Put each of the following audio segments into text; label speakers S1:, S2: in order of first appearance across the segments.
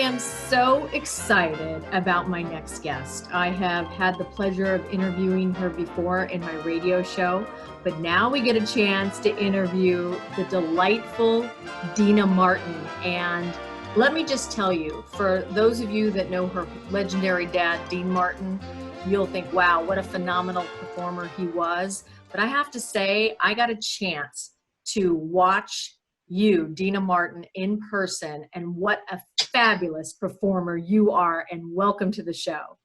S1: am so excited about my next guest. I have had the pleasure of interviewing her before in my radio show, but now we get a chance to interview the delightful Deana Martin. And let me just tell you, for those of you that know her legendary dad, Dean Martin, you'll think, wow, what a phenomenal performer he was. But I have to say, I got a chance to watch you, Deana Martin, in person, and what a fabulous performer you are, and welcome to the show.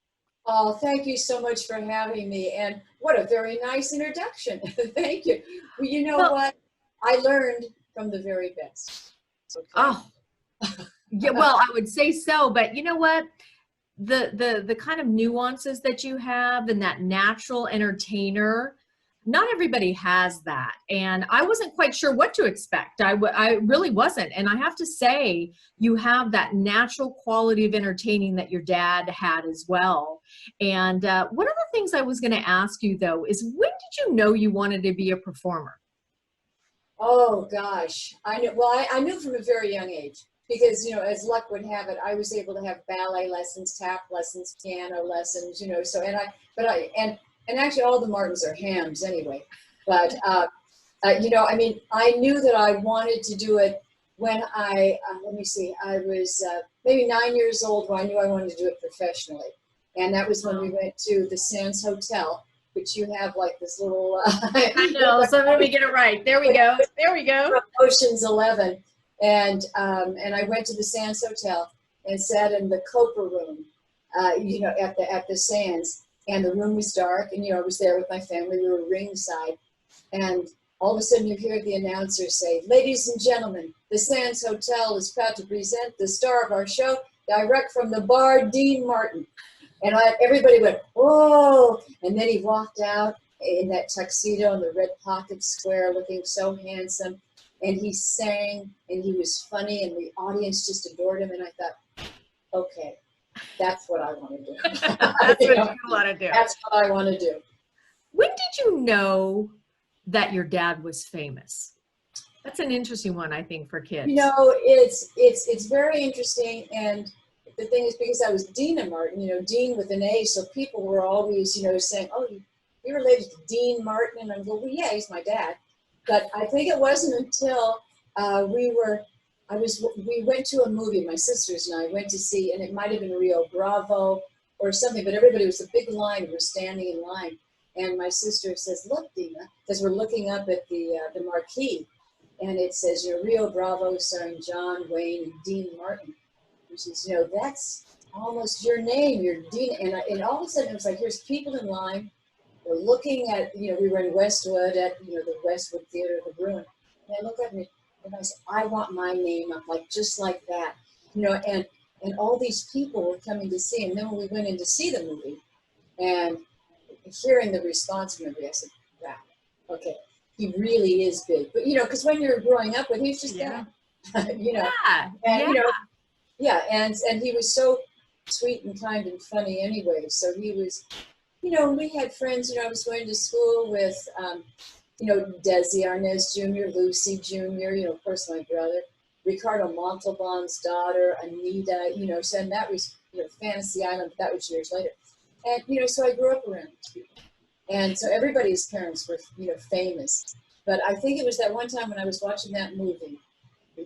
S2: Oh, thank you so much for having me, and what a very nice introduction. Thank you. Well, you know what? I learned from the very best. Okay.
S1: Oh, yeah, well, I would say so, but you know what? The kind of nuances that you have and that natural entertainer, not everybody has that. And I wasn't quite sure what to expect. I really wasn't. And I have to say, you have that natural quality of entertaining that your dad had as well. And one of the things I was going to ask you, though, is when did you know you wanted to be a performer?
S2: Oh, gosh. I knew, well, I knew from a very young age because, you know, as luck would have it, I was able to have ballet lessons, tap lessons, piano lessons, you know, so, and actually all the Martins are hams anyway. But, you know, I mean, I knew that I wanted to do it when I was maybe 9 years old when I knew I wanted to do it professionally. And that was when we went to the Sands Hotel, which you have like this little...
S1: I know, so let me get it right. There we go. There we go.
S2: Ocean's 11. And I went to the Sands Hotel and sat in the Copa room, you know, at the Sands. And the room was dark, and, you know, I was there with my family. We were ringside. And all of a sudden you hear the announcer say, "Ladies and gentlemen, the Sands Hotel is proud to present the star of our show, direct from the bar, Dean Martin." And everybody went, "Whoa!" And then he walked out in that tuxedo in the red pocket square looking so handsome. And he sang, and he was funny, and the audience just adored him. And I thought, okay. That's what I want to do.
S1: That's what you want to do.
S2: That's what I want to do.
S1: When did you know that your dad was famous? That's an interesting one, I think, for kids.
S2: You know, it's very interesting, and the thing is, because I was Deana Martin, you know, Dean with an A, so people were always, you know, saying, "Oh, you're related to Dean Martin," and I'm going, "Well, yeah, he's my dad." But I think it wasn't until we went to a movie, my sisters and I went to see, and it might have been Rio Bravo or something, but everybody was a big line. We were standing in line. And my sister says, "Look, Deana," because we're looking up at the marquee, and it says, you know, Rio Bravo starring John Wayne and Dean Martin. And she says, "You know, that's almost your name, you're Dean." And all of a sudden it was like, here's people in line. We're looking at, you know, we were in Westwood at, you know, the Westwood Theater, the Bruin. And I look at me. And I said, "I want my name up, like just like that," you know. And all these people were coming to see. And then when we went in to see the movie, and hearing the response from everybody, I said, "Wow, okay, he really is big." But you know, because when you're growing up with him, he's just that, you know.
S1: Yeah.
S2: And you know, yeah, and he was so sweet and kind and funny anyway. So he was, you know, we had friends. You know, I was going to school with. You know, Desi Arnaz Jr., Lucy Jr., you know, of course, my brother, Ricardo Montalban's daughter, Anita, you know, so, and that was, you know, Fantasy Island, but that was years later. And, you know, so I grew up around people. And so everybody's parents were, you know, famous. But I think it was that one time when I was watching that movie,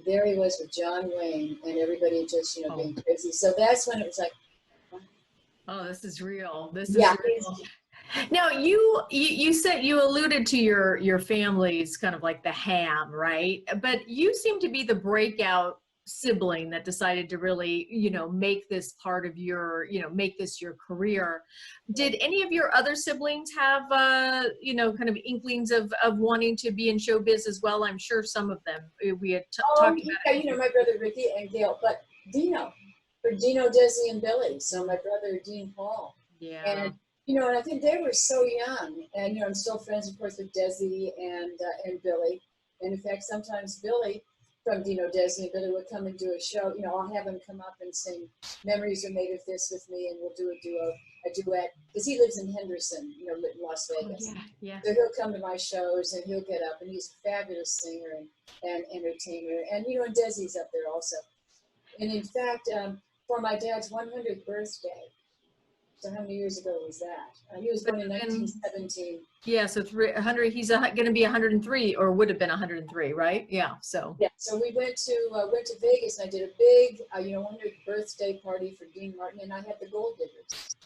S2: there he was with John Wayne, and everybody just, you know, being crazy. So that's when it was like, wow.
S1: Oh, this is real. This is real. Now, you said, you alluded to your family's kind of like the ham, right? But you seem to be the breakout sibling that decided to really, you know, make this part of your, you know, make this your career. Did any of your other siblings have, you know, kind of inklings of wanting to be in showbiz as well? I'm sure some of them. We had talked about it.
S2: You know, my brother Ricky and Gail, but Dino, Desi, and Billy. So my brother Dean Paul.
S1: Yeah.
S2: And you know, and I think they were so young, and you know, I'm still friends, of course, with Desi and Billy. And in fact, sometimes Billy from Dino, Desi, and Billy would come and do a show. You know, I'll have him come up and sing "Memories Are Made of This" with me, and we'll do a duet, because he lives in Henderson, you know, in Las Vegas.
S1: Oh, yeah.
S2: So he'll come to my shows, and he'll get up, and he's a fabulous singer and entertainer. And you know, and Desi's up there also. And in fact, for my dad's 100th birthday. So how many years ago was that? He was born in 1917.
S1: Yeah, so 300. He's going to be 103, or would have been 103, right? Yeah. So.
S2: Yeah. So we went to Vegas, and I did a big 100th birthday party for Deana Martin, and I had the Gold Diggers,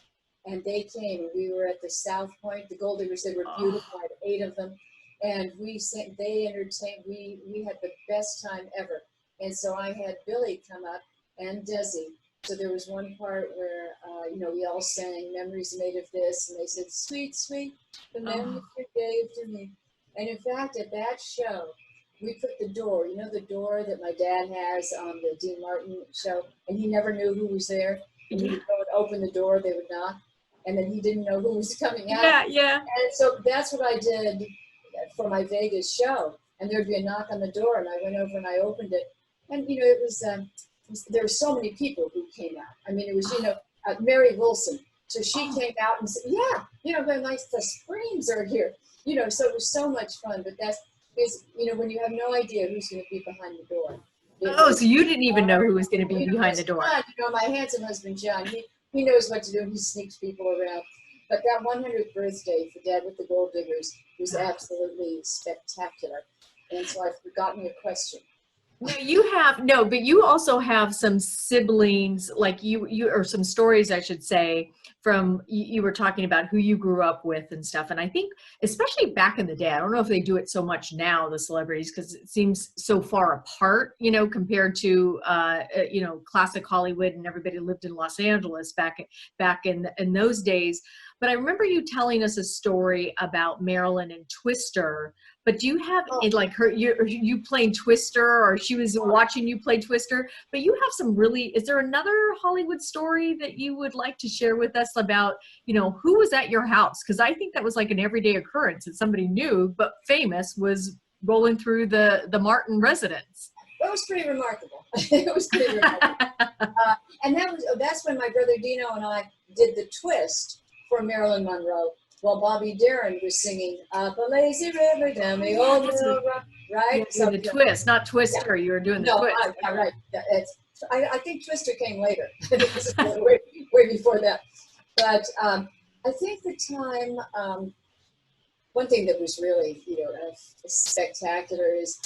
S2: and they came, and we were at the South Point. The Gold Diggers, they were beautiful. I had 8 of them, and we sang. They entertained. We had the best time ever. And so I had Billy come up and Desi. So there was one part where, we all sang Memories Made of This, and they said, sweet, sweet, the memories you gave to me. And in fact, at that show, we put the door, the door that my dad has on the Deana Martin show, and he never knew who was there. And he would go and open the door, they would knock, and then he didn't know who was coming out.
S1: Yeah, yeah.
S2: And so that's what I did for my Vegas show. And there'd be a knock on the door, and I went over and I opened it. And, it was, there were so many people who came out. I mean, it was, Mary Wilson. So she came out and said, yeah, they're nice, the Springs are here. So it was so much fun. But that's, because, when you have no idea who's going to be behind the door.
S1: So you didn't even know who was going to be behind the door.
S2: John, my handsome husband, John, he knows what to do. He sneaks people around. But that 100th birthday for Dad with the Gold Diggers was absolutely spectacular. And so I've forgotten your question.
S1: No, but you also have some siblings, like you or some stories, I should say, from you were talking about who you grew up with and stuff. And I think, especially back in the day, I don't know if they do it so much now, the celebrities, because it seems so far apart, compared to, classic Hollywood, and everybody lived in Los Angeles back in those days. But I remember you telling us a story about Marilyn and Twister. But do you have you playing Twister, or she was watching you play Twister? But you have some is there another Hollywood story that you would like to share with us about, who was at your house? Because I think that was like an everyday occurrence that somebody new but famous was rolling through the Martin residence.
S2: That was pretty remarkable. It was pretty remarkable. And that's when my brother Dino and I did the twist for Marilyn Monroe. While Bobby Darin was singing "Up a Lazy River Down the Old Mill Road," right?
S1: So the twist, not Twister. You were doing the twist.
S2: Right. I think Twister came later. This is way before that. But I think the time, one thing that was really, spectacular is,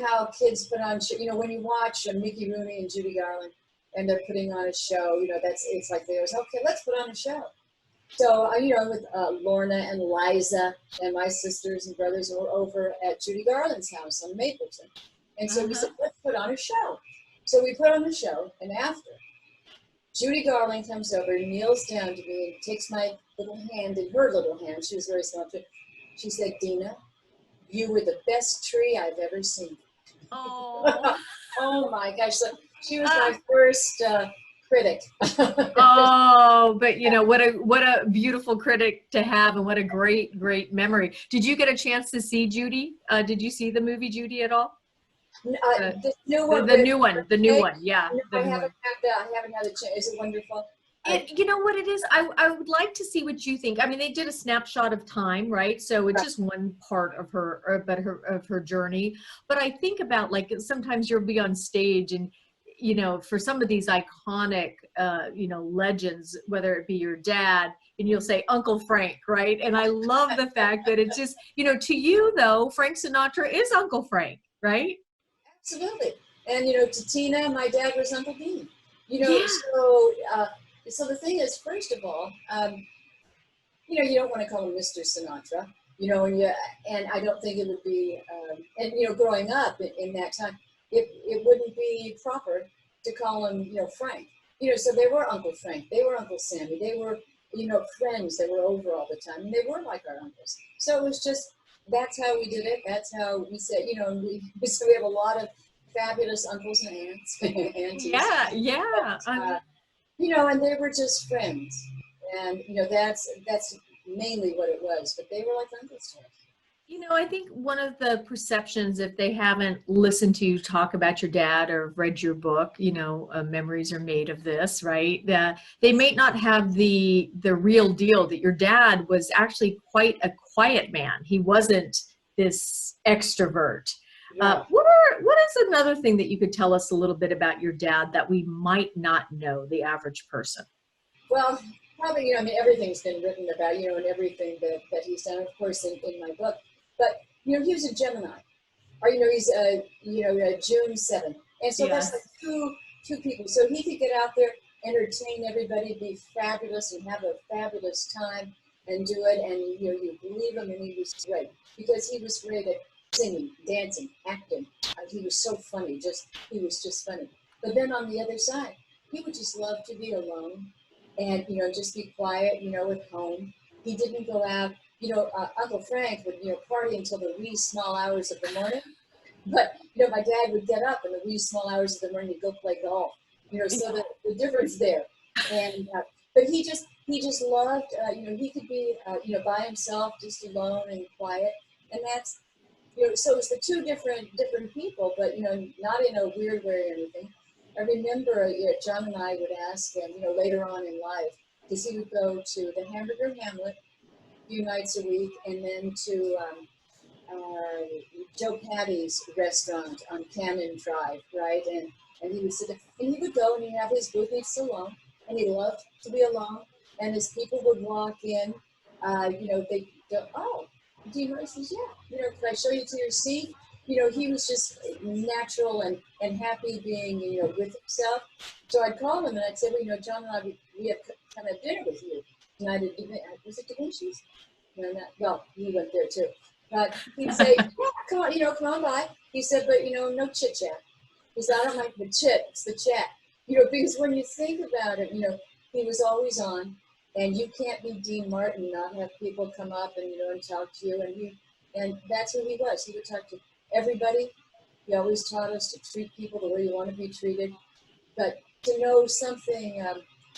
S2: how kids put on, when you watch Mickey Rooney and Judy Garland, and they're putting on a show, it's like they always, okay, let's put on a show. So, with Lorna and Liza and my sisters and brothers were over at Judy Garland's house on Mapleton. And so we said, let's put on a show. So we put on the show, and after, Judy Garland comes over, kneels down to me, and takes my little hand in her little hand. She was very small too. She said, Deana, you were the best tree I've ever seen.
S1: Oh,
S2: oh my gosh. So she was my first critic.
S1: Oh, but what a beautiful critic to have, and what a great memory. Did you get a chance to see Judy? Did you see the movie Judy at all?
S2: The new one.
S1: The new one. Yeah.
S2: No, I haven't had a chance. Is it wonderful?
S1: You know what it is? I would like to see what you think. I mean, they did a snapshot of time, right? So it's just one part of her journey. But I think about, like, sometimes you'll be on stage and, for some of these iconic, legends, whether it be your dad, and you'll say Uncle Frank, right? And I love the fact that it's just, to you though, Frank Sinatra is Uncle Frank, right?
S2: Absolutely. And, to Tina, my dad was Uncle Dean. So the thing is, first of all, you don't want to call him Mr. Sinatra, and I don't think it would be, growing up in that time, it wouldn't be proper to call him, Frank. So they were Uncle Frank, they were Uncle Sammy, they were, friends that were over all the time, and they were like our uncles. So it was just, that's how we did it. That's how we said, so we have a lot of fabulous uncles and aunts, aunties.
S1: Yeah.
S2: And they were just friends, and that's mainly what it was. But they were like uncles to us.
S1: I think one of the perceptions, if they haven't listened to you talk about your dad or read your book, Memories Are Made of This, right? They may not have the real deal that your dad was actually quite a quiet man. He wasn't this extrovert.
S2: Yeah.
S1: What is another thing that you could tell us a little bit about your dad that we might not know, the average person?
S2: Well, probably, I mean, everything's been written about, and everything that he's done, of course, in my book. But, he was a Gemini. Or, he's, June 7th. And so that's like
S1: Yes.
S2: two people. So he could get out there, entertain everybody, be fabulous, and have a fabulous time and do it. And, you believe him, and he was great. Because he was great at singing, dancing, acting. He was so funny. He was just funny. But then on the other side, he would just love to be alone and, just be quiet, at home. He didn't go out. Uncle Frank would, party until the wee small hours of the morning. But, my dad would get up in the wee small hours of the morning to go play golf. So the difference there. And, but he just loved, he could be, by himself, just alone and quiet. And that's, so it's the two different people, but, not in a weird way or anything. I remember, John and I would ask him, later on in life, because he would go to the Hamburger Hamlet a few nights a week, and then to Joe Patty's restaurant on Cannon Drive, right? And he would sit there, and he would go and he'd have his booth, he'd sit alone, and he loved to be alone. And as people would walk in, they go, "Oh, Dean Martin says, yeah, can I show you to your seat?" He was just natural and happy being, with himself. So I'd call him and I'd say, well, John and I, we have kind of dinner with you tonight. Was it Da Vinci's? No, not, well, he went there too. But he'd say, yeah, come on, come on by. He said, but, no chit chat. He said, I don't like the chit, it's the chat. Because when you think about it, he was always on, and you can't be Dean Martin, not have people come up and, and talk to you. And that's who he was. He would talk to everybody. He always taught us to treat people the way you want to be treated. But to know something,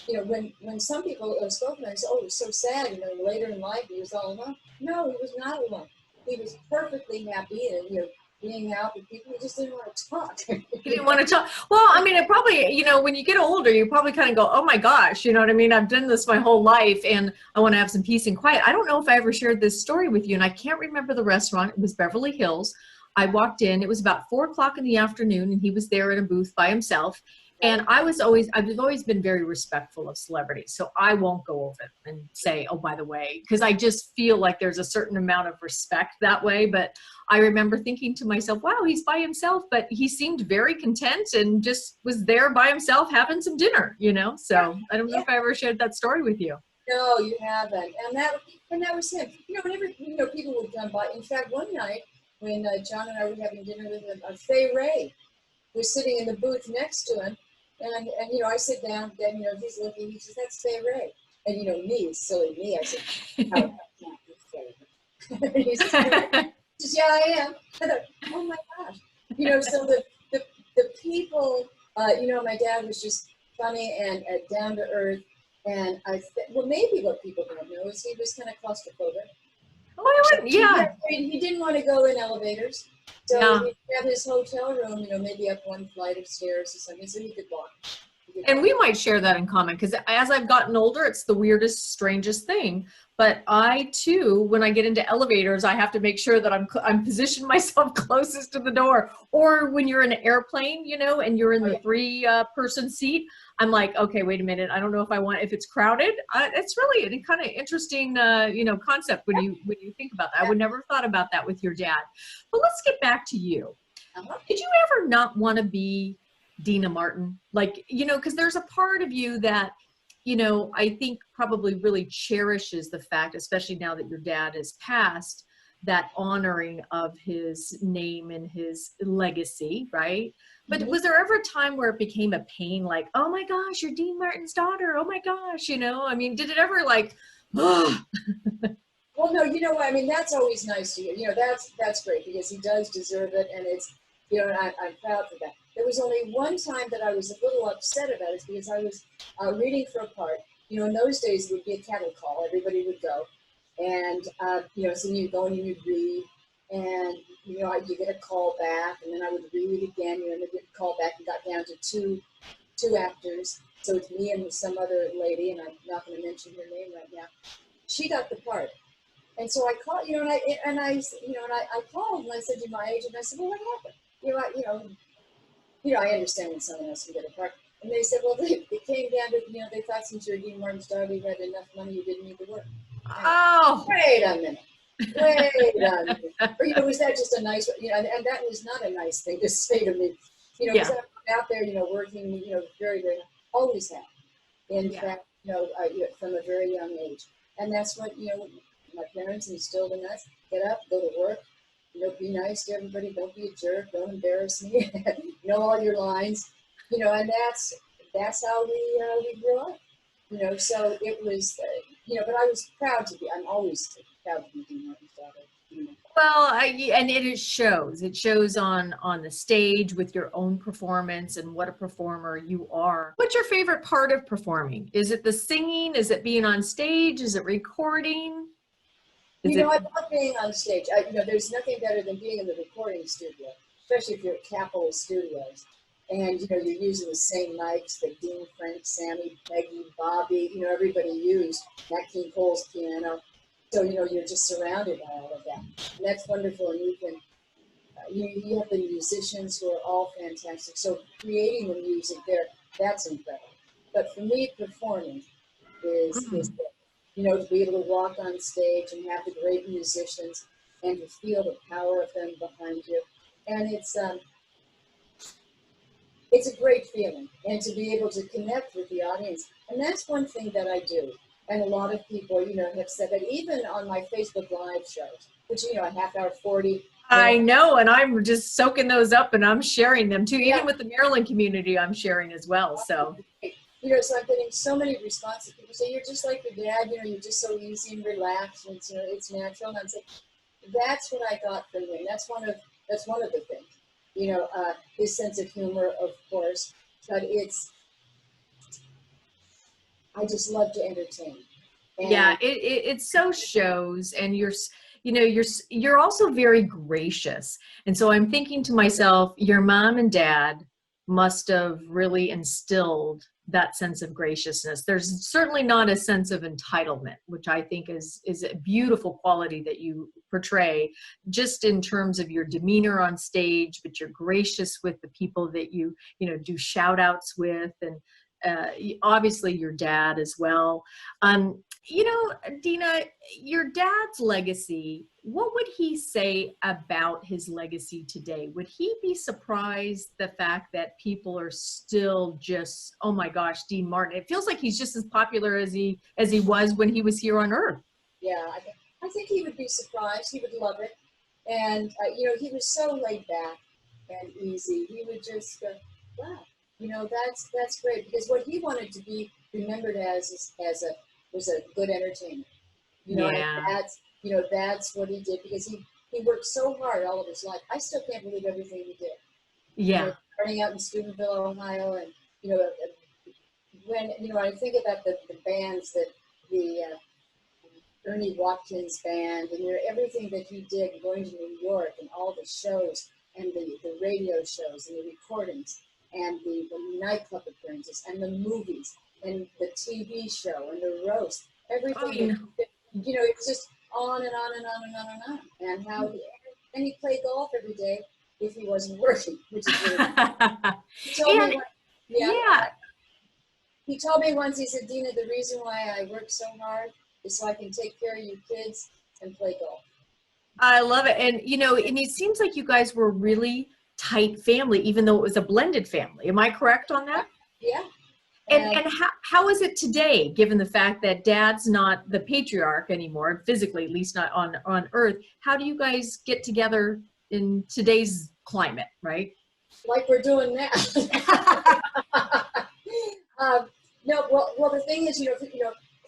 S2: when some people spoke to him, say, oh, it was so sad, later in life he was all alone. No, he was not alone. He was perfectly happy and, being out with people. He just didn't want to talk.
S1: He didn't want to talk. Well, I mean, it probably, when you get older, you probably kind of go, oh my gosh, you know what I mean? I've done this my whole life and I want to have some peace and quiet. I don't know if I ever shared this story with you, and I can't remember the restaurant. It was Beverly Hills. I walked in, it was about 4 o'clock in the afternoon, and he was there in a booth by himself. And I've always been very respectful of celebrities. So I won't go over and say, oh, by the way, because I just feel like there's a certain amount of respect that way. But I remember thinking to myself, wow, he's by himself, but he seemed very content and just was there by himself having some dinner, So I don't know if I ever shared that story with you.
S2: No, you haven't. And that was him. Whenever, people would come by. In fact, one night when John and I were having dinner with him, Fay Ray was sitting in the booth next to him. And I sit down, then, he's looking, he says, that's Fay Ray. And, me, silly me, I said, oh, that can't be Fay Ray. He says, yeah, I am. I thought, oh my gosh. So the people, my dad was just funny and down to earth. And well, maybe what people don't know is he was kind of claustrophobic.
S1: Oh, I wouldn't, yeah.
S2: He didn't want to go in elevators. So he had his hotel room, maybe up one flight of stairs or something, so he could walk.
S1: And we might share that in common, because as I've gotten older, it's the weirdest, strangest thing. But I too, when I get into elevators, I have to make sure that I'm positioned myself closest to the door. Or when you're in an airplane, and you're in the three-person seat, I'm like, okay, wait a minute. I don't know if it's crowded. It's really a kind of interesting, concept when you think about that. I would never have thought about that with your dad. But let's get back to you. Did you ever not want to be Deana Martin? Like, because there's a part of you that, I think probably really cherishes the fact, especially now that your dad is passed, that honoring of his name and his legacy, right? But was there ever a time where it became a pain, like, oh my gosh, you're Dean Martin's daughter, oh my gosh, I mean, did it ever like, oh.
S2: Well, no, I mean, that's always nice to hear. That's great, because he does deserve it, and it's, and I'm proud for that. There was only one time that I was a little upset about it, because I was reading for a part. In those days, it would be a cattle call. Everybody would go. And, so you'd go and you'd read. And, you get a call back. And then I would read again. And then get a call back, and got down to two actors. So it's me and some other lady, and I'm not going to mention her name right now. She got the part. And so I called, you know, and I called and I said, my agent, I said, well, what happened? I understand when someone else can get a part. And they said, well, it came down to, they thought since you're Deana Martin's daughter, you had enough money, you didn't need to work.
S1: Oh,
S2: Wait a minute. Wait a minute. Or, was that just a nice, and that was not a nice thing to say to me, because I'm out there, working, very, very, always have. In fact, from a very young age. And that's what, my parents instilled in us. Get up, go to work, be nice to everybody, don't be a jerk, don't embarrass me, know all your lines, and that's how we grew up, so it was, but I was proud to be, I'm always proud to be Deana Martin's daughter.
S1: Well, and it shows. It shows on the stage with your own performance and what a performer you are. What's your favorite part of performing? Is it the singing? Is it being on stage? Is it recording?
S2: I love being on stage. There's nothing better than being in the recording studio, especially if you're at Capitol Studios. And, you're using the same mics that Dean, Frank, Sammy, Peggy, Bobby, everybody used, Nat King Cole's piano. So, you're just surrounded by all of that. And that's wonderful. And you can, you have the musicians who are all fantastic. So creating the music there, that's incredible. But for me, performing is to be able to walk on stage and have the great musicians and to feel the power of them behind you. And it's a great feeling. And to be able to connect with the audience. And that's one thing that I do. And a lot of people, have said that even on my Facebook Live shows, which, a half hour, 40.
S1: I know, and I'm just soaking those up and I'm sharing them too. Even with the Maryland community, I'm sharing as well, so.
S2: So I'm getting so many responses. People say, you're just like your dad, you're just so easy and relaxed, and it's natural. And I'm saying, that's what I got from him. That's one of the things, his sense of humor, of course, but I just love to entertain.
S1: And it so shows, and you're also very gracious. And so I'm thinking to myself, your mom and dad must have really instilled that sense of graciousness. There's certainly not a sense of entitlement, which I think is a beautiful quality that you portray, just in terms of your demeanor on stage, but you're gracious with the people that you do shout outs with, and obviously your dad as well. Deana, your dad's legacy, what would he say about his legacy today? Would he be surprised the fact that people are still just, oh my gosh, Dean Martin? It feels like he's just as popular as he was when he was here on Earth.
S2: Yeah, I think he would be surprised. He would love it. And, he was so laid back and easy. He would just go, wow, that's great. Because what he wanted to be remembered as was a good entertainer. And that's what he did, because he worked so hard all of his life. I still can't believe everything he did.
S1: Yeah.
S2: Starting out in Steubenville, Ohio, and, when, I think about the bands that the Ernie Watkins band, and everything that he did, going to New York and all the shows and the radio shows and the recordings and the nightclub appearances and the movies and the TV show and the roast, everything. It's just on and on and on and on and on. And how he played golf every day if he wasn't working, which is really he told me once, he said, Deana, the reason why I work so hard is so I can take care of you kids and play golf.
S1: I love it. And, and it seems like you guys were really tight family, even though it was a blended family. Am I correct on that?
S2: Yeah.
S1: And how is it today, given the fact that dad's not the patriarch anymore, physically, at least not on Earth? How do you guys get together in today's climate, right?
S2: Like we're doing now. No, well, the thing is,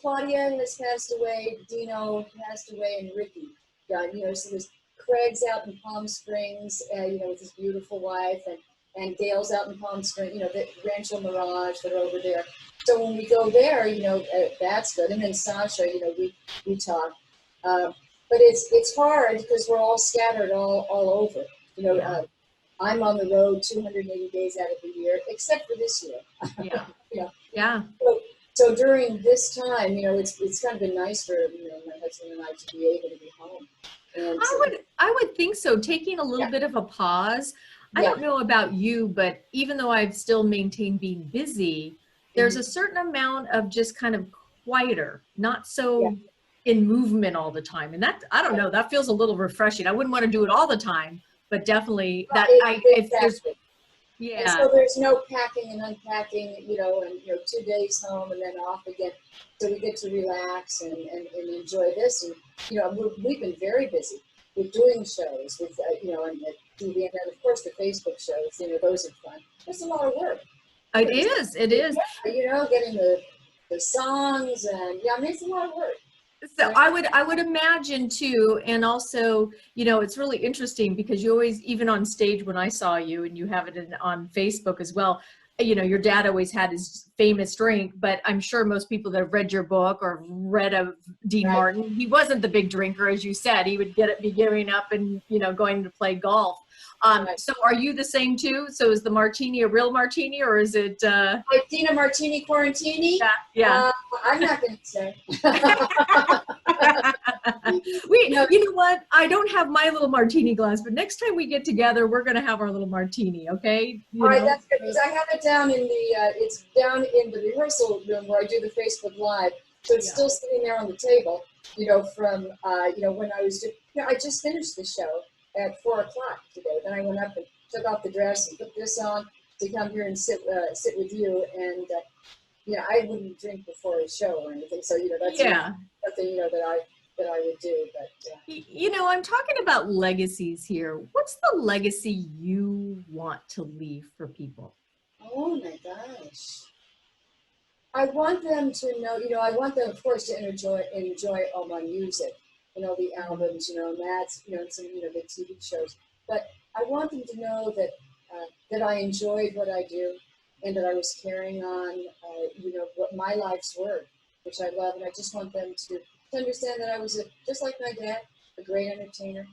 S2: Claudia has passed away, Dino passed away, and Ricky died. So there's Craig's out in Palm Springs, with his beautiful wife, and Gail's out in Palm Springs, the Rancho Mirage that are over there. So when we go there, that's good. And then Sasha, we talk. But it's hard because we're all scattered all over. I'm on the road 280 days out of the year, except for this year.
S1: Yeah.
S2: So So during this time, it's kind of been nice for, my husband and I to be able to be home. And
S1: I would think so. Taking a little
S2: yeah,
S1: bit of a pause. I
S2: yeah,
S1: don't know about you, but even though I've still maintained being busy, there's
S2: mhm,
S1: a certain amount of just kind of quieter, not
S2: yeah,
S1: so in movement all the time. And that, I don't
S2: yeah.
S1: know, that feels a little refreshing. I wouldn't want to do it all the time, but definitely that if there's,
S2: Exactly. And
S1: yeah,
S2: so there's no packing and unpacking, and 2 days home and then off again. So we get to relax and enjoy this. And we've been very busy with doing shows, with and the TV, and then of course the Facebook shows. Those are fun. It's a lot of work.
S1: it
S2: But
S1: is, it is.
S2: getting the songs, and I mean, it's a lot of work.
S1: So I would imagine too, and also, it's really interesting because you always, even on stage when I saw you, and you have it on Facebook as well, your dad always had his famous drink, but I'm sure most people that have read your book or read of Dean
S2: Right.
S1: Martin, he wasn't the big drinker, as you said. He would be gearing up and, going to play golf.
S2: Right.
S1: So are you the same too? So is the martini a real martini, or is it,
S2: Like Deana Martini Quarantini?
S1: yeah, yeah.
S2: I'm not going to say.
S1: You know what? I don't have my little martini glass, but next time we get together, we're going to have our little martini, okay?
S2: All right, that's good, because I have it down in it's down in the rehearsal room where I do the Facebook Live. So it's still sitting there on the table, from, when I was, I just finished the show at 4 o'clock today. Then I went up and took off the dress and put this on to come here and sit with you. And, I wouldn't drink before a show or anything. So, that's something, that I would do. But,
S1: I'm talking about legacies here. What's the legacy you want to leave for people?
S2: oh my gosh. I want them to know, I want them, of course, to enjoy all my music, the albums, and that's, and some, the TV shows. But I want them to know that I enjoyed what I do, and that I was carrying on, what my life's work, which I love. And I just want them to understand that I was just like my dad, a great entertainer,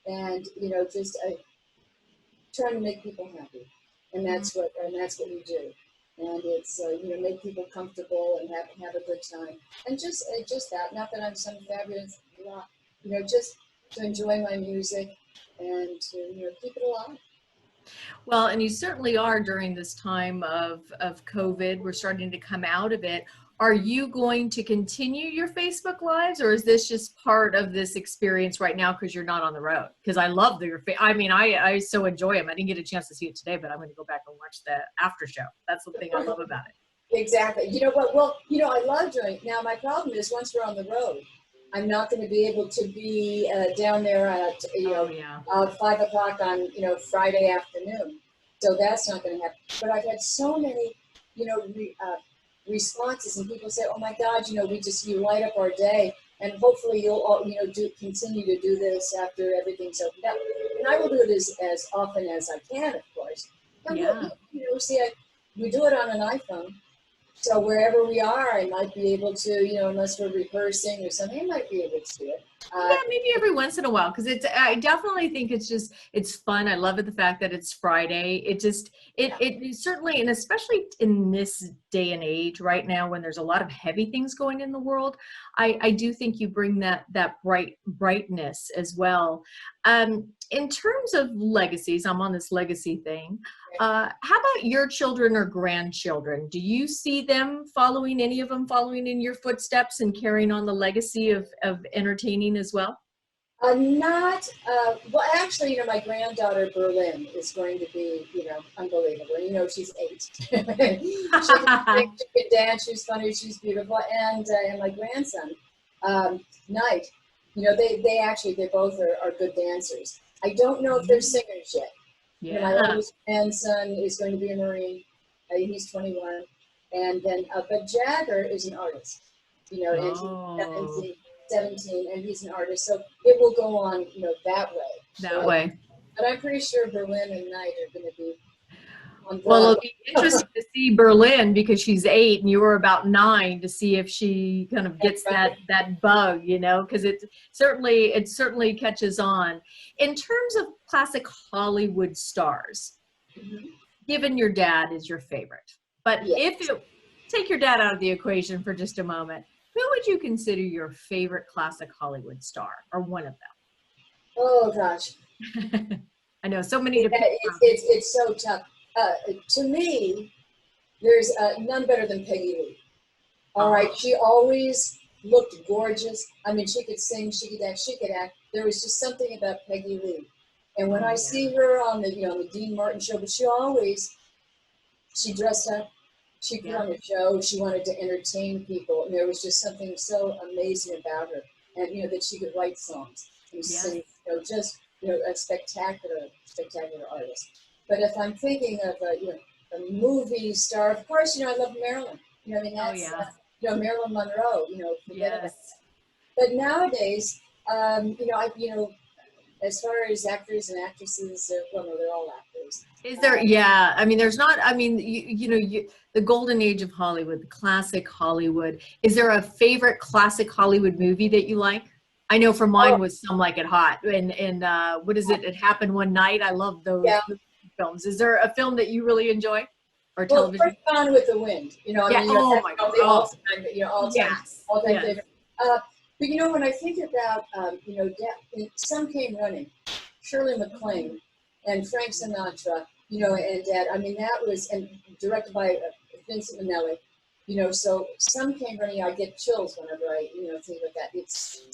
S2: and, just trying to make people happy. And that's what we do. And it's make people comfortable and have a good time, and just that. Not that I'm some fabulous, just to enjoy my music and to keep it alive.
S1: Well, and you certainly are during this time of COVID. We're starting to come out of it. Are you going to continue your Facebook Lives, or is this just part of this experience right now because you're not on the road? Because I love I so enjoy them. I didn't get a chance to see it today, but I'm going to go back and watch the after show. That's the thing I love about it.
S2: Exactly. You know what? Well, I love doing it. Now, my problem is once we're on the road, I'm not going to be able to be down there at 5 o'clock on Friday afternoon. So that's not going to happen. But I've had so many responses, and people say, "Oh my God, you light up our day." And hopefully you'll all continue to do this after everything's opened up. And I will do it as often as I can, of course. And we do it on an iPhone. So wherever we are, I might be able to, unless we're rehearsing or something, I might be able to do it.
S1: Yeah, maybe every once in a while, because I definitely think it's fun. I love it, the fact that it's Friday. It certainly, and especially in this day and age right now when there's a lot of heavy things going in the world, I do think you bring that brightness as well. In terms of legacies, I'm on this legacy thing. How about your children or grandchildren? Do you see them any of them following in your footsteps and carrying on the legacy of entertaining as well?
S2: Well, actually, my granddaughter Berlin is going to be, unbelievable. She's 8. She can sing, she can dance, she's funny, she's beautiful. And my grandson, Knight, they both are good dancers. I don't know if they're singers yet.
S1: Yeah.
S2: My oldest grandson is going to be a Marine. He's 21. And then, but Jagger is an artist, and he's 17, and he's an artist. So it will go on, that way. But I'm pretty sure Berlin and Knight are going to be on.
S1: Well, it'll be interesting to see Berlin, because she's 8 and you were about 9, to see if she kind of gets that bug, because it certainly catches on. In terms of classic Hollywood stars, given your dad is your favorite, but
S2: Yes.
S1: take your dad out of the equation for just a moment. Who would you consider your favorite classic Hollywood star, or one of
S2: Oh gosh,
S1: them? I know so many to pick from.
S2: it's so tough. To me, there's none better than Peggy Lee. All right, she always looked gorgeous. I mean, she could sing, she could act, she could act. There was just something about Peggy Lee. And when I see her on the, on the Dean Martin show, but she dressed up, she put on a show, she wanted to entertain people, and there was just something so amazing about her. And, that she could write songs and sing, just, a spectacular, spectacular artist. But if I'm thinking of, a movie star, of course, I love Marilyn. I mean, that's, Marilyn Monroe, forget about it. But nowadays, as far as actors and actresses, well, no, they're all actors.
S1: Is there? Yeah, I mean, there's not. I mean, the golden age of Hollywood, the classic Hollywood. Is there a favorite classic Hollywood movie that you like? I know for mine was Some Like It Hot, and what is it? It Happened One Night. I love those films. Is there a film that you really enjoy, or television?
S2: Well, Gone with the Wind. I mean,
S1: oh my God,
S2: all-time favorite. But when I think about, some came running, Shirley MacLaine and Frank Sinatra, and Dad. I mean, that was, and directed by Vincent Minnelli. So some came running. I get chills whenever I, think of that.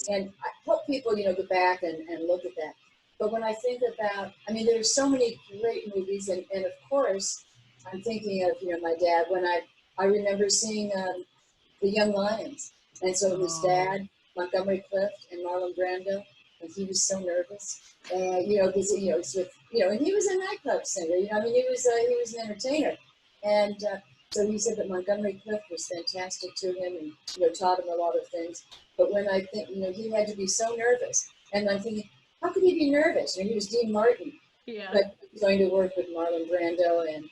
S2: And I hope people, go back and look at that. But when I think about, I mean, there's so many great movies, and of course, I'm thinking of, my dad when I remember seeing The Young Lions, and so his dad, Montgomery Clift, and Marlon Brando, and he was so nervous, and because it's with, and he was a nightclub singer. I mean, he was an entertainer, and so he said that Montgomery Clift was fantastic to him, and taught him a lot of things. But when I think, he had to be so nervous, and I'm thinking, how could he be nervous? He was Dean Martin, but he was going to work with Marlon Brando and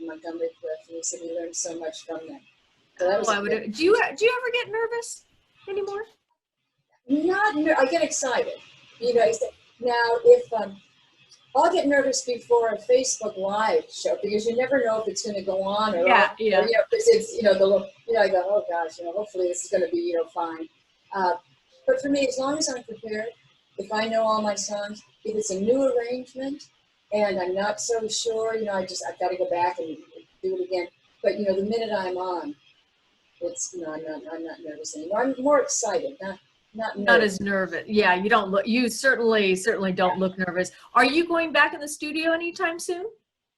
S2: Montgomery Clift, and he said he learned so much from them. So that was
S1: do you ever get nervous anymore?
S2: I get excited. Now if I'll get nervous before a Facebook Live show because you never know if it's going to go on or off. Because it's I go, oh gosh, hopefully this is going to be fine. But for me, as long as I'm prepared, if I know all my songs, if it's a new arrangement and I'm not so sure, I've got to go back and do it again. But the minute I'm on, it's I'm not nervous anymore. I'm more excited, not
S1: as nervous. Yeah, you don't look. You certainly don't look nervous. Are you going back in the studio anytime soon?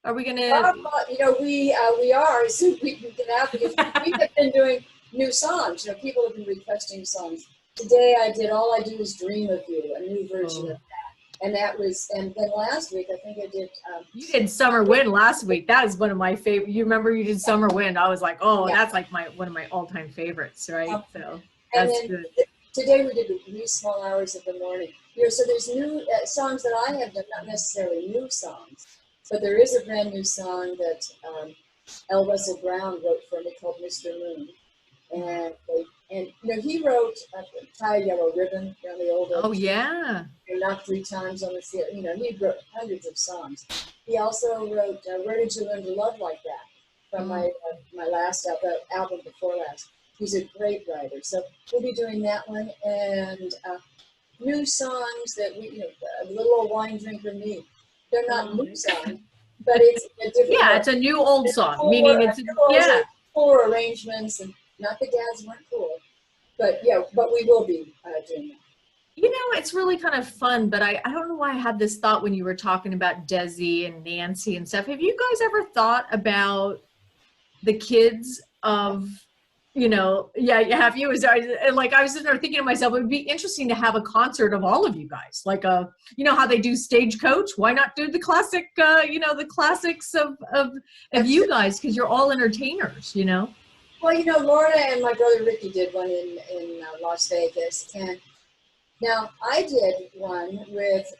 S1: Are we gonna?
S2: We are as soon as we can get out because we have been doing new songs. People have been requesting songs. Today I did All I Do Is Dream of You, a new version of that. And that was, and then last week, I think I did.
S1: You did Summer Wind last week. That is one of my favorite. You remember you did Summer Wind. I was like, that's like one of my all-time favorites, right? So that's good.
S2: Today we did the Wee Small Hours of the Morning. So there's new songs that I have done, not necessarily new songs, but there is a brand new song that L. Russell Brown wrote for me called Mr. Moon. And he wrote Tie a Yellow Ribbon, the old.
S1: Oh yeah.
S2: Knocked 3 times on the field. He wrote hundreds of songs. He also wrote Where Did You Learn to Love Like That from my last album before last. He's a great writer, so we'll be doing that one and new songs that we, Little Old Wine Drinker Me. They're not new songs, but it's a different.
S1: Yeah, it's a new old song, meaning it's
S2: full arrangements and. Not that dads weren't cool, but we will be doing that.
S1: It's really kind of fun, but I don't know why I had this thought when you were talking about Desi and Nancy and stuff. Have you guys ever thought about the kids of, have you? Like I was sitting there thinking to myself, it would be interesting to have a concert of all of you guys, like how they do Stagecoach. Why not do the classic, the classics of you guys because you're all entertainers,
S2: Well, Laura and my brother Ricky did one in Las Vegas, and now I did one with.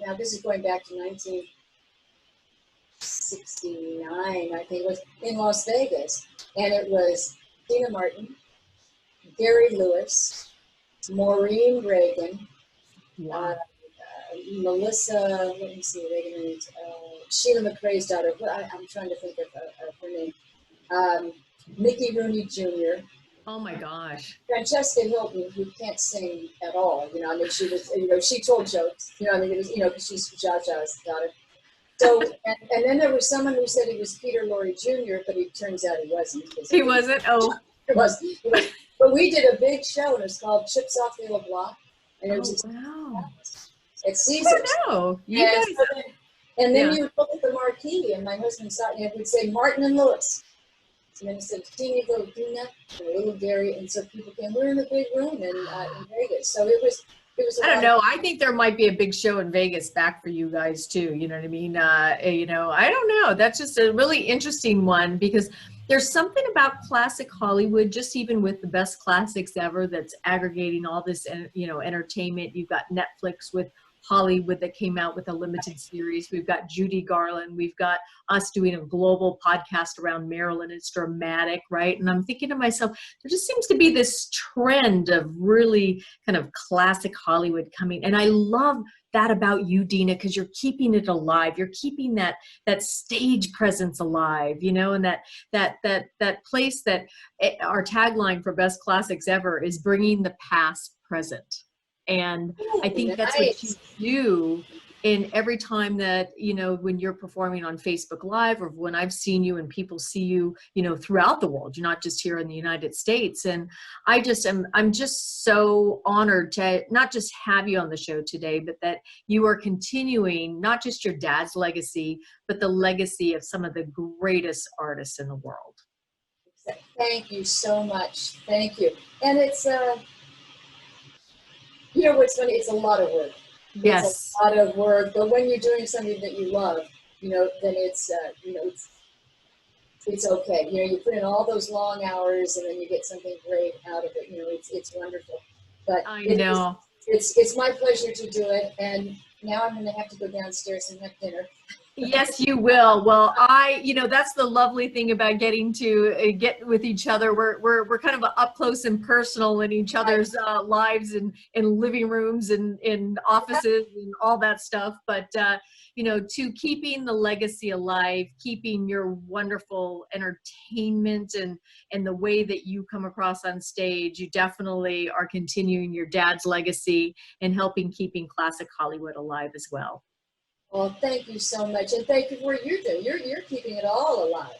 S2: Now this is going back to 1969, I think it was in Las Vegas, and it was Deana Martin, Gary Lewis, Maureen Reagan, Melissa. Let me see, wait a minute. Sheila McRae's daughter. I'm trying to think of her name. Mickey Rooney Jr.,
S1: Oh my gosh.
S2: Francesca Hilton, who can't sing at all. I mean, she was, she told jokes. I mean, it was, because she's Jaja's daughter. So, and then there was someone who said he was Peter Lorre Jr., but it turns out he wasn't.
S1: He wasn't? Oh.
S2: It was. But we did a big show, and it was called Chips Off the Old Block. And it was
S1: wow.
S2: at Caesars.
S1: Oh, no. You guys.
S2: And then you would look at the marquee, and my husband saw it, and it would say Martin and Lewis. And then it said teeny little Deana and a little Gary, and so people came. We're in a big room in Vegas, so it was.
S1: I don't know. I think there might be a big show in Vegas back for you guys too. You know what I mean? I don't know. That's just a really interesting one because there's something about classic Hollywood, just even with the best classics ever, that's aggregating all this, entertainment. You've got Netflix with Hollywood that came out with a limited series. We've got Judy Garland. We've got us doing a global podcast around Maryland. It's dramatic, right? And I'm thinking to myself, there just seems to be this trend of really kind of classic Hollywood coming. And I love that about you, Deana, because you're keeping it alive. You're keeping that stage presence alive, and that place that our tagline for Best Classics Ever is bringing the past present. And I think that's what you do in every time that, when you're performing on Facebook Live or when I've seen you and people see you, throughout the world. You're not just here in the United States. And I'm just so honored to not just have you on the show today, but that you are continuing not just your dad's legacy, but the legacy of some of the greatest artists in the world.
S2: Thank you so much. Thank you. And it's, what's funny? It's a lot of work.
S1: Yes.
S2: It's a lot of work, but when you're doing something that you love, then it's, it's okay. You put in all those long hours and then you get something great out of it. It's wonderful. But
S1: I know.
S2: It's my pleasure to do it. And now I'm going to have to go downstairs and have dinner.
S1: Yes, you will. Well, that's the lovely thing about getting to get with each other. We're kind of up close and personal in each other's lives and in living rooms and in offices and all that stuff. But, to keeping the legacy alive, keeping your wonderful entertainment and the way that you come across on stage, you definitely are continuing your dad's legacy and helping keeping classic Hollywood alive as well.
S2: Well, thank you so much, and thank you for what you're doing. You're keeping it all alive.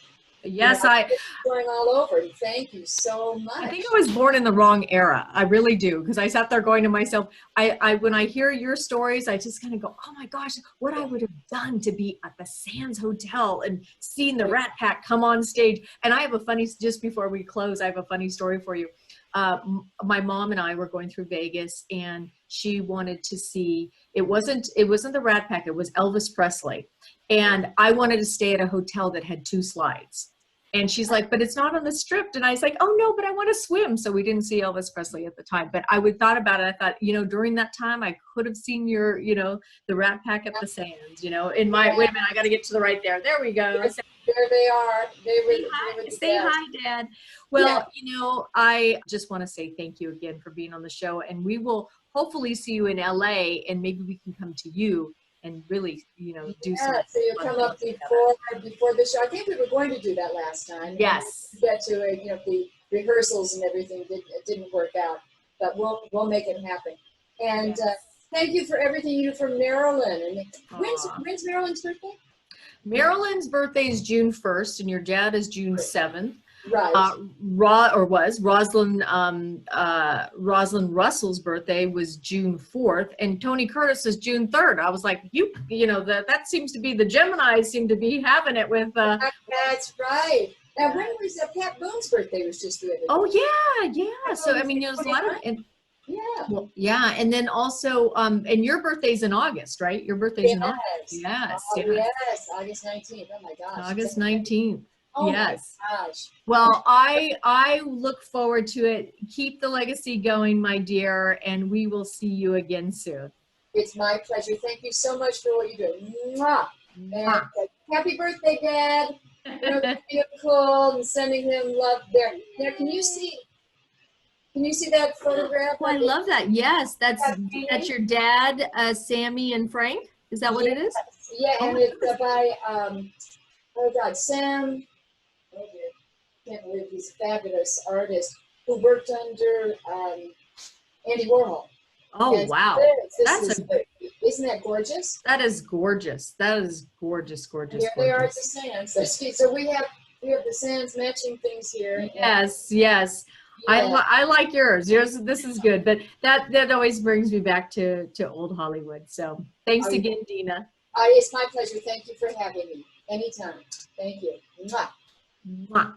S1: Yes,
S2: it's going all over. Thank you so much.
S1: I think I was born in the wrong era. I really do, because I sat there going to myself, when I hear your stories, I just kind of go, oh my gosh, what I would have done to be at the Sands Hotel and seeing the Rat Pack come on stage. And I have just before we close, I have a funny story for you. My mom and I were going through Vegas, and she wanted to see, it wasn't the Rat Pack, it was Elvis Presley. And I wanted to stay at a hotel that had 2 slides. And she's like, but it's not on the Strip. And I was like, oh no, but I want to swim. So we didn't see Elvis Presley at the time. But I thought about it. I thought, during that time, I could have seen your, the Rat Pack at the Sands, wait a minute, I got to get to the right there. There we go.
S2: Yes, there they are. They were
S1: say hi, Dad. Well, I just want to say thank you again for being on the show. And we will hopefully see you in LA, and maybe we can come to you and really, do something.
S2: So you'll come up before the show. I think we were going to do that last time.
S1: Yes.
S2: Get to it, the rehearsals and everything didn't work out, but we'll make it happen. And thank you for everything you do for Maryland. And when's Maryland's birthday?
S1: Maryland's birthday is June 1st, and your dad is June 7th.
S2: Right.
S1: Rosalind Russell's birthday was June 4th, and Tony Curtis is June 3rd. I was like, that seems to be the Geminis seem to be having it with.
S2: That's right. Now, when was Pat Boone's birthday? Was just the other day.
S1: Oh yeah. So I mean, there's a lot of.
S2: Yeah.
S1: Well, yeah, and then also, and your birthday's in August, right? Your birthday's in August.
S2: Yes.
S1: Yes.
S2: Yes. August 19th. Oh my gosh.
S1: August 19th.
S2: Oh
S1: yes.
S2: My gosh.
S1: Well, I look forward to it. Keep the legacy going, my dear, and we will see you again soon.
S2: It's my pleasure. Thank you so much for what you do. Mwah. And happy birthday, Dad. Beautiful, and sending him love there. Now, can you see that photograph?
S1: Oh, I love that. Yes, that's your dad, Sammy and Frank. Is that what it is? Yeah,
S2: and it's by Sam. can't believe he's a fabulous artist who worked under Andy Warhol.
S1: Oh,
S2: And
S1: wow.
S2: Isn't that gorgeous?
S1: That is gorgeous. That is gorgeous, gorgeous,
S2: Here they are at
S1: gorgeous.
S2: the sands. So we have the sands matching things here.
S1: Yes, yes.
S2: Yeah.
S1: I like yours. Yours, this is good. But that always brings me back to old Hollywood. So thanks again, Deana.
S2: It's my pleasure. Thank you for having me. Anytime. Thank you. Mwah.
S1: Mwah.